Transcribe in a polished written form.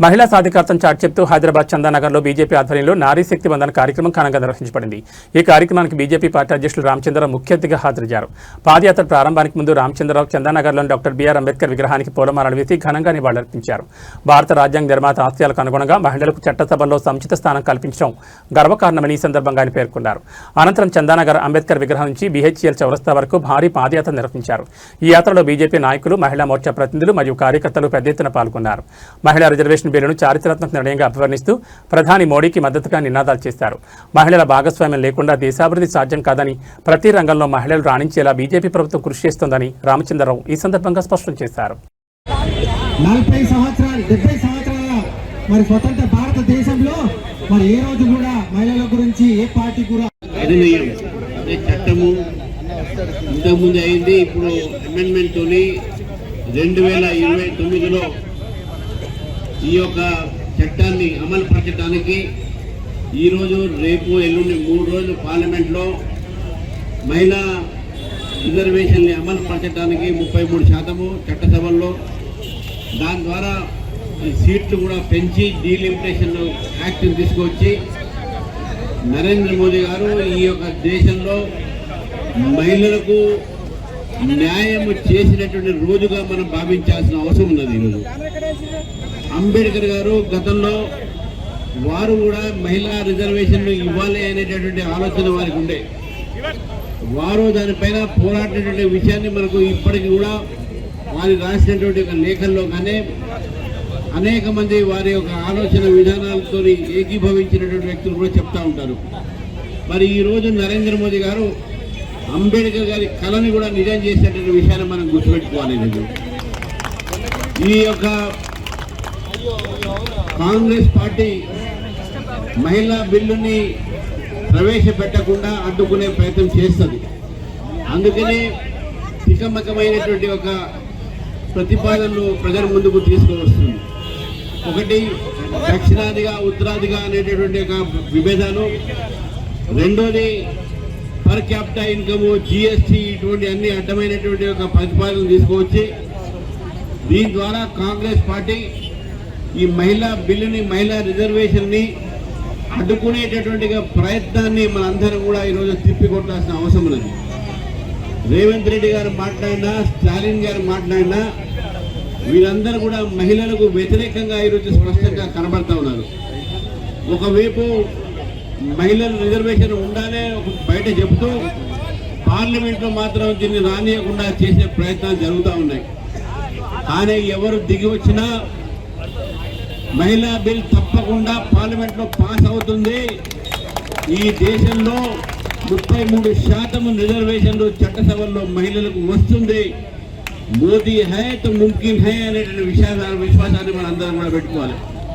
మహిళా సాధికారతను చాటి చెప్తూ హైదరాబాద్ చందానగర్లో బీజేపీ ఆధ్వర్యంలో నారీ శక్తి వందన కార్యక్రమం ఘనంగా నిర్వహించబడింది. ఈ కార్యక్రమానికి బీజేపీ పార్టీ అధ్యక్షులు రామచంద్రరావు ముఖ్య అతిథిగా హాజరయ్యారు. పాదయాత్ర ప్రారంభానికి ముందు రామచంద్రరావు చందానగర్లోని డాక్టర్ బిఆర్ అంబేద్కర్ విగ్రహానికి పూలమాలలు వేసి ఘనంగా నివాళులర్పించారు. భారత రాజ్యాంగ నిర్మాత ఆశయాలకు అనుగుణంగా మహిళలకు చట్టసభల్లో సముచిత స్థానం కల్పించడం గర్వకారణమని ఈ సందర్భంగా ఆయన పేర్కొన్నారు. అనంతరం చందానగర్ అంబేద్కర్ విగ్రహం నుంచి బీహెచ్ఎల్ చౌరస్తా వరకు భారీ పాదయాత్ర నిర్వహించారు. ఈ యాత్రలో బీజేపీ నాయకులు, మహిళా మోర్చా ప్రతినిధులు మరియు కార్యకర్తలు పెద్ద ఎత్తున పాల్గొన్నారు. మహిళా రిజర్వేషన్ బిల్లును చారిత్రాత్మక నిర్ణయంగా అభివర్ణిస్తూ ప్రధాని మోడీకి మద్దతుగా నినాదాలు చేశారు. మహిళల భాగస్వామ్యం లేకుండా దేశాభివృద్ధి సాధ్యం కాదని, ప్రతి రంగంలో మహిళలు రాణించేలా బీజేపీ ప్రభుత్వం కృషి చేస్తోందని రామచంద్రరావు ఈ సందర్భంగా స్పష్టం చేశారు. 40 సంవత్సరాలు 70 సంవత్సరాల మరి స్వతంత్ర భారతదేశంలో మరి ఏ రోజు కూడా మహిళల గురించి ఏ పార్టీ కూడా చట్టము ఇంతకుముందు అయింది. ఇప్పుడు అమెండ్మెంట్ తోని 2029లో ఈ యొక్క చట్టాన్ని అమలు పరచడానికి ఈరోజు, రేపు, ఎల్లుండి 3 రోజులు పార్లమెంట్లో మహిళా రిజర్వేషన్ని అమలు పరచడానికి 33% చట్టసభల్లో, దాని ద్వారా సీట్లు కూడా పెంచి డీలిమిటేషన్ యాక్ట్ని తీసుకొచ్చి నరేంద్ర మోదీ గారు ఈ యొక్క దేశంలో మహిళలకు న్యాయం చేసినటువంటి రోజుగా మనం భావించాల్సిన అవసరం ఉన్నది. ఈరోజు అంబేద్కర్ గారు గతంలో వారు కూడా మహిళా రిజర్వేషన్లు ఇవ్వాలి అనేటటువంటి ఆలోచన వారికి ఉండే, వారు దానిపైన పోరాడినటువంటి విషయాన్ని మనకు ఇప్పటికీ కూడా వారు రాసినటువంటి లేఖల్లో కానీ అనేక మంది వారి యొక్క ఆలోచన విధానాలతో ఏకీభవించినటువంటి వ్యక్తులు కూడా చెప్తా ఉంటారు. మరి ఈరోజు నరేంద్ర మోదీ గారు అంబేద్కర్ గారి కళని కూడా నిజం చేసేటువంటి విషయాన్ని మనం గుర్తుపెట్టుకోవాలి. ఈ యొక్క కాంగ్రెస్ పార్టీ మహిళా బిల్లుని ప్రవేశపెట్టకుండా అడ్డుకునే ప్రయత్నం చేస్తుంది. అందుకనే తికమకమైనటువంటి ఒక ప్రతిపాదనలు ప్రజల ముందుకు తీసుకువస్తుంది. ఒకటి, దక్షిణాదిగా ఉత్తరాదిగా అనేటటువంటి ఒక విభేదాలు. రెండోది, పర్ క్యాపిటా ఇన్కమ్, జిఎస్టీ, ఇటువంటి అన్ని అడ్డమైనటువంటి ఒక ప్రతిపాదనలు తీసుకువచ్చి దీని ద్వారా కాంగ్రెస్ పార్టీ ఈ మహిళా బిల్లుని, మహిళా రిజర్వేషన్ని అడ్డుకునేటటువంటి ప్రయత్నాన్ని మనందరం కూడా ఈరోజు తిప్పికొట్టాల్సిన అవసరం ఉన్నది. రేవంత్ రెడ్డి గారు మాట్లాడినా, స్టాలిన్ గారు మాట్లాడినా వీరందరూ కూడా మహిళలకు వ్యతిరేకంగా ఈరోజు స్పష్టంగా కనబడతా ఉన్నారు. ఒకవైపు మహిళల రిజర్వేషన్ ఉండాలే బయట చెబుతూ పార్లమెంట్లో మాత్రం దీన్ని రానియకుండా చేసే ప్రయత్నాలు జరుగుతూ ఉన్నాయి. కానీ ఎవరు దిగి వచ్చినా మహిళా బిల్ తప్పకుండా పార్లమెంట్లో పాస్ అవుతుంది. ఈ దేశంలో 33% రిజర్వేషన్లు చట్టసభల్లో మహిళలకు వస్తుంది. మోదీ హై తో ముమ్కిన్ హై అనేటువంటి విశ్వాసాన్ని మనం అందరం కూడా పెట్టుకోవాలి.